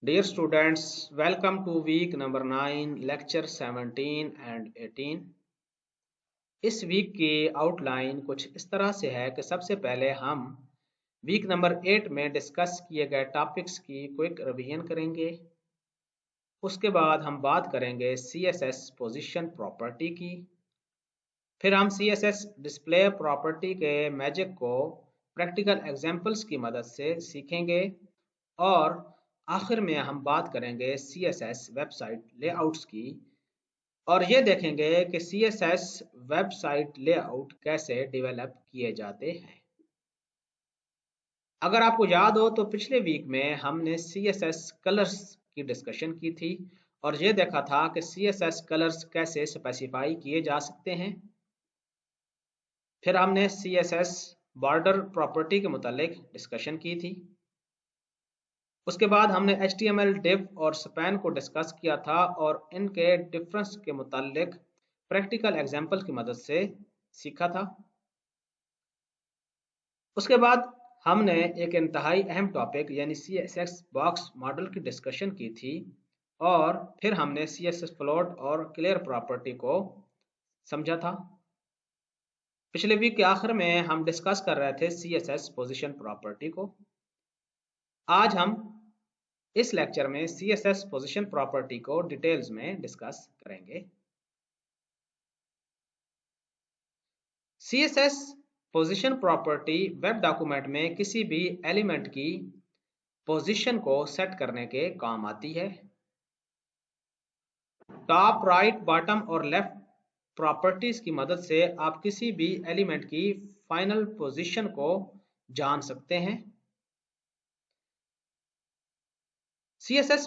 Dear students, welcome to week number 9, lecture 17 and 18. इस week की outline कुछ इस तरह से है कि सबसे पहले हम वीक नंबर 8 में डिस्कस किए गए टॉपिक्स की क्विक रिवीजन करेंगे। उसके बाद हम बात करेंगे CSS पोजीशन प्रॉपर्टी की। फिर हम CSS डिस्प्ले प्रॉपर्टी के मैजिक को प्रैक्टिकल एग्जांपल्स की मदद से सीखेंगे और आखिर में हम बात करेंगे CSS वेबसाइट लेआउट्स की और ये देखेंगे कि CSS वेबसाइट लेआउट कैसे डेवलप किए जाते हैं। अगर आपको याद हो तो पिछले वीक में हमने CSS कलर्स की डिस्कशन की थी और ये देखा था कि CSS कलर्स कैसे स्पेसिफाई किए जा सकते हैं। फिर हमने CSS बॉर्डर प्रॉपर्टी के मुतालिक डिस्कशन की थी। उसके बाद हमने HTML div और span को डिस्कस किया था और इनके डिफरेंस के मुतालिक प्रैक्टिकल एग्जांपल की मदद से सीखा था। उसके बाद हमने एक इंतहाई अहम टॉपिक यानी CSS बॉक्स मॉडल की डिस्कशन की थी और फिर हमने CSS फ्लोट और क्लियर प्रॉपर्टी को समझा था। पिछले वीक के आखिर में हम डिस्कस कर रहे थे CSS पोजीशन प्रॉपर्टी को। आज हम इस लेक्चर में CSS पोजीशन प्रॉपर्टी को डिटेल्स में डिस्कस करेंगे। CSS position property web document में किसी भी एलिमेंट की पोजीशन को सेट करने के काम आती है। टॉप, राइट, बॉटम और लेफ्ट प्रॉपर्टीज की मदद से आप किसी भी एलिमेंट की फाइनल पोजीशन को जान सकते हैं। CSS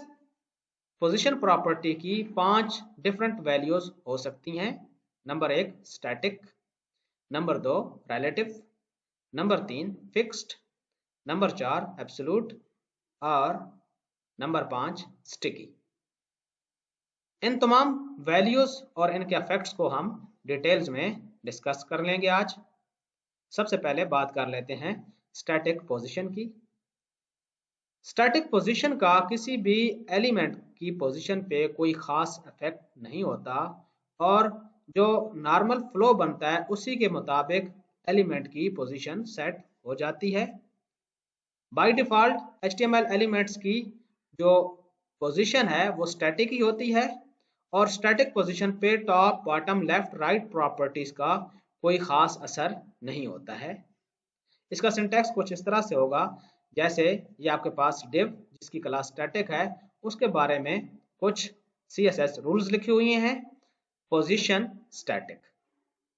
पोजीशन प्रॉपर्टी की 5 डिफरेंट वैल्यूज हो सकती हैं। Number 1 static, number 2 relative, number 3 fixed, number 4 absolute और नंबर 5 स्टिकी। इन तमाम वैल्यूज और इनके इफेक्ट्स को हम डिटेल्स में डिस्कस कर लेंगे आज। सबसे पहले बात कर लेते हैं स्टैटिक पोजीशन की। स्टैटिक पोजीशन का किसी भी एलिमेंट की पोजीशन पे कोई खास इफेक्ट नहीं होता और जो नॉर्मल फ्लो बनता है उसी के मुताबिक एलिमेंट की पोजीशन सेट हो जाती है। बाय डिफॉल्ट HTML एलिमेंट्स की जो पोजीशन है वो स्टैटिक ही होती है और स्टैटिक पोजीशन पे top, bottom, left, right properties का कोई खास असर नहीं होता है। इसका सिंटैक्स कुछ इस तरह से होगा जैसे ये आपके पास div जिसकी क्लास स्टैटिक है उसके बारे में कुछ CSS रूल्स लिखे हुए हैं। पोजीशन स्टैटिक,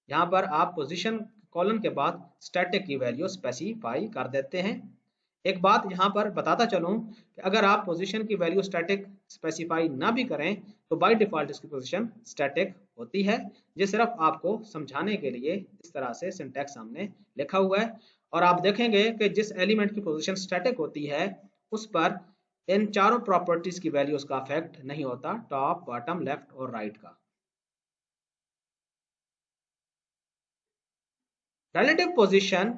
यहाँ पर आप पोजीशन कॉलन के बाद स्टैटिक की वैल्यू स्पेसिफाई कर देते हैं। एक बात यहाँ पर बताता चलूँ कि अगर आप पोजीशन की वैल्यू स्टैटिक स्पेसिफाई ना भी करें तो बाय डिफॉल्ट इसकी पोजीशन स्टैटिक होती है। ये सिर्फ आपको समझाने के लिए इस तरह से सिंटैक्स सामने लिखा हुआ है और आप देखेंगे कि जिस एलिमेंट की पोजीशन स्टैटिक होती है उस पर इन चारों प्रॉपर्टीज की वैल्यूज का इफेक्ट नहीं होता, टॉप, बॉटम, लेफ्ट और राइट का। रिलेटिव पोजीशन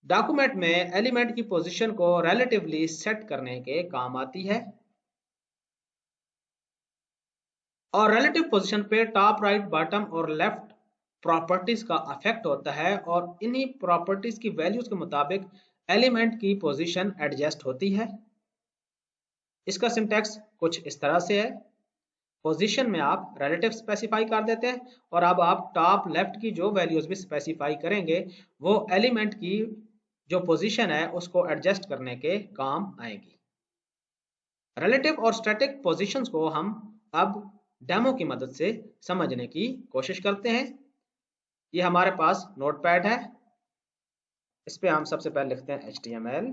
डॉक्यूमेंट में एलिमेंट की पोजीशन को रिलेटिवली सेट करने के काम आती है और रिलेटिव पोजीशन पे टॉप, राइट, बॉटम और लेफ्ट प्रॉपर्टीज का इफेक्ट होता है और इन्हीं प्रॉपर्टीज की वैल्यूज के मुताबिक एलिमेंट की पोजीशन एडजस्ट होती है। इसका सिंटैक्स कुछ इस तरह से है। पोजीशन में आप रिलेटिव स्पेसिफाई कर देते हैं और अब आप टॉप, लेफ्ट की जो वैल्यूज भी स्पेसिफाई करेंगे वो एलिमेंट की जो पोजीशन है उसको एडजस्ट करने के काम आएगी। रिलेटिव और स्टैटिक पोजीशंस को हम अब डेमो की मदद से समझने की कोशिश करते हैं। ये हमारे पास नोटपैड है, इस पे हम सबसे पहले लिखते हैं HTML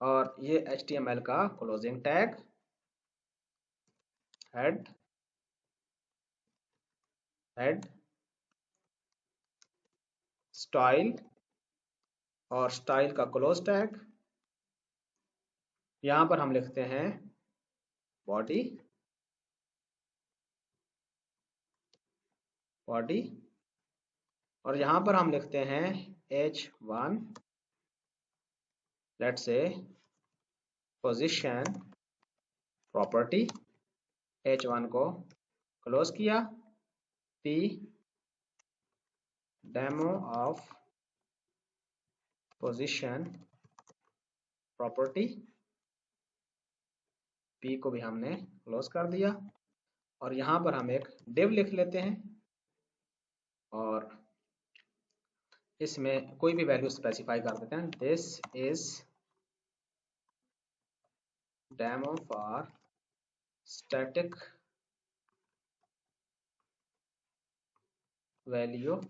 और ये HTML का closing tag, head, head, style और स्टाइल का क्लोज टैग। यहाँ पर हम लिखते हैं बॉडी, बॉडी और यहाँ पर हम लिखते हैं H1 let's say position property, H1 को क्लोज किया, P demo of position property, P को भी हमने क्लोज कर दिया और यहाँ पर हम एक div लिख लेते हैं और इसमें कोई भी वैल्यू स्पेसिफाई कर देते हैं। This is demo for static value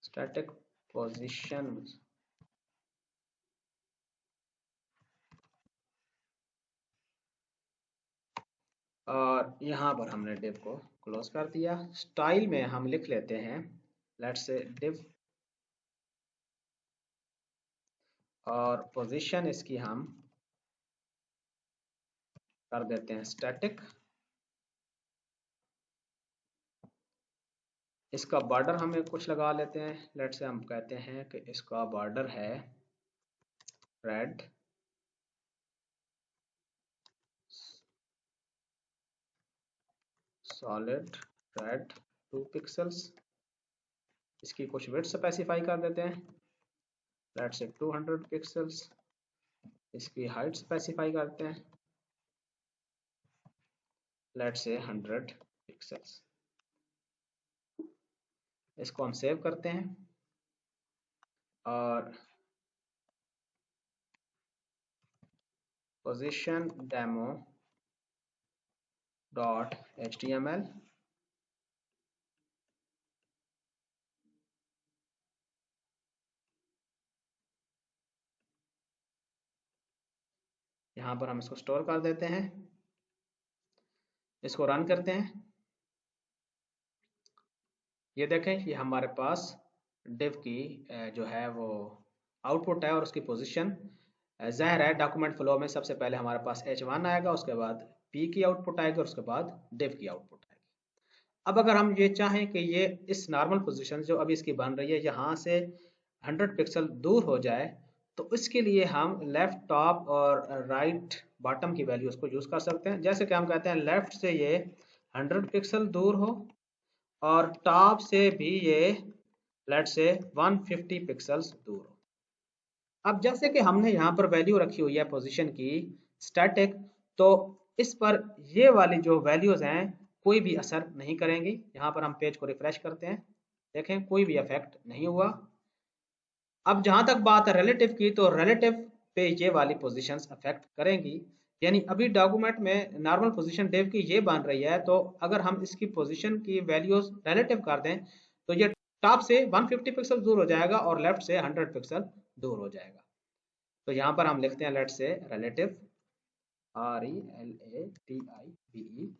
static position और यहाँ पर हमने div को क्लोज कर दिया। स्टाइल में हम लिख लेते हैं लेट्स से div और पोजीशन इसकी हम कर देते हैं स्टैटिक। इसका बॉर्डर हमें कुछ लगा लेते हैं, लेट्स से हम कहते हैं कि इसका बॉर्डर है रेड, सॉलिड रेड 2 पिक्सल्स। इसकी कुछ विड्थ स्पेसिफाई कर देते हैं, लेट्स से 200 पिक्सल्स। इसकी हाइट स्पेसिफाई करते हैं, लेट्स से 100 पिक्सल्स। इसको हम सेव करते हैं और पोजीशन डेमो डॉट HTML यहाँ पर हम इसको स्टोर कर देते हैं। इसको रन करते हैं। ये देखें कि हमारे पास div की जो है वो आउटपुट है और उसकी पोजीशन ज़ाहिर है डॉक्यूमेंट फ्लो में सबसे पहले हमारे पास H1 आएगा, उसके बाद P की आउटपुट आएगी और उसके बाद div की आउटपुट आएगी। अब अगर हम ये चाहें कि ये इस नॉर्मल पोजीशन जो अभी इसकी बन रही है यहाँ से 100 पिक्सल दूर हो जाए, तो इसके लिए हम लेफ्ट टॉप और राइट बॉटम की वैल्यूज को यूज कर सकते हैं। जैसे कि हम कहते हैं लेफ्ट से ये 100 पिक्सल दूर हो और टॉप से भी ये लेट्स से 150 पिक्सल्स दूर हो। अब जैसे कि हमने यहाँ पर वैल्यू रखी हुई है पोजीशन की स्टैटिक, तो इस पर ये वाली जो वैल्यूज हैं कोई भी असर नहीं करेंगी। यहाँ पर हम पेज को रिफ्रेश करते हैं, देखें कोई भी इफेक्ट नहीं हुआ। अब जहां तक बात है रिलेटिव की, तो रिलेटिव पे ये वाली पोजीशंस अफेक्ट करेंगी। यानी अभी डॉक्यूमेंट में नॉर्मल पोजीशन div की ये बन रही है, तो अगर हम इसकी पोजीशन की वैल्यूज रिलेटिव कर दें तो ये टॉप से 150 पिक्सल दूर हो जाएगा और लेफ्ट से 100 पिक्सल दूर हो जाएगा। तो यहाँ पर हम लिखते हैं लेट से रिलेटिव RELATIVE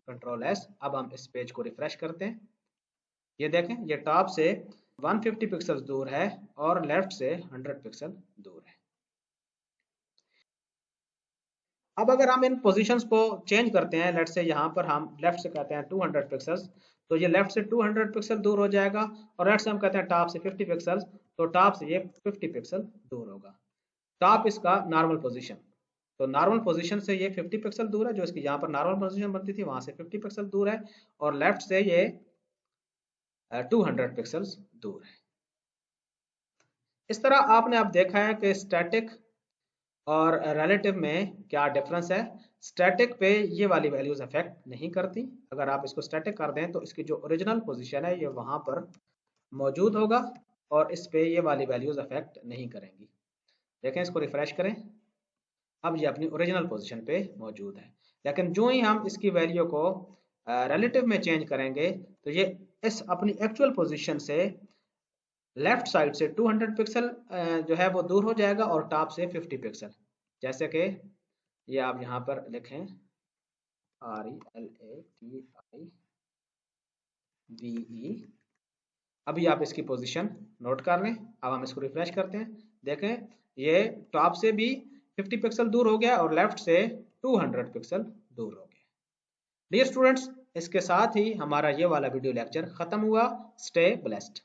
कंट्रोल S। अब हम इस पेज को रिफ्रेश करते हैं, ये देखें ये टॉप से 150 पिक्सल दूर है और लेफ्ट से 100 पिक्सल दूर है। अब अगर हम इन पोजीशंस को चेंज करते हैं, लेट्स से यहाँ पर हम लेफ्ट से कहते हैं 200 पिक्सल्स, तो ये लेफ्ट से 200 पिक्सल दूर हो जाएगा और लेफ्ट से हम कहते हैं टॉप से 50 पिक्सल्स, तो टॉप से ये 50 पिक्सल दूर होगा। टॉप इसका नॉर्मल पोजीशन, तो नॉर्मल पोजीशन से ये 50 पिक्सल दूर है, जो इसकी यहाँ पर नॉर्मल पोजीशन बनती थी वहां से 50 पिक्सल दूर है और लेफ्ट से ये 200 पिक्सल्स दूर है। इस तरह आपने अब देखा है कि स्टैटिक और रिलेटिव में क्या डिफरेंस है। स्टैटिक पे ये वाली वैल्यूज अफेक्ट नहीं करती। अगर आप इसको स्टैटिक कर दें तो इसकी जो ओरिजिनल पोजीशन है ये वहां पर मौजूद होगा और इस पे ये वाली वैल्यूज अफेक्ट नहीं करेंगी। देखें इसको रिफ्रेश करें, अब ये अपनी ओरिजिनल पोजीशन पे मौजूद है। लेकिन जो ही हम इसकी वैल्यू को रिलेटिव में चेंज करेंगे तो ये इस अपनी एक्चुअल पोजीशन से लेफ्ट साइड से 200 पिक्सल जो है वो दूर हो जाएगा और टॉप से 50 पिक्सल। जैसे कि ये आप यहाँ पर लिखें RELATIVE। अभी आप इसकी पोजीशन नोट कर लें। अब हम इसको रिफ्रेश करते हैं, देखें ये टॉप से भी 50 पिक्सल दूर हो गया और लेफ्ट से 200 पिक्सल दूर हो गया। डियर स्टूडेंट्स, इसके साथ ही हमारा ये वाला वीडियो लेक्चर खत्म हुआ। Stay blessed.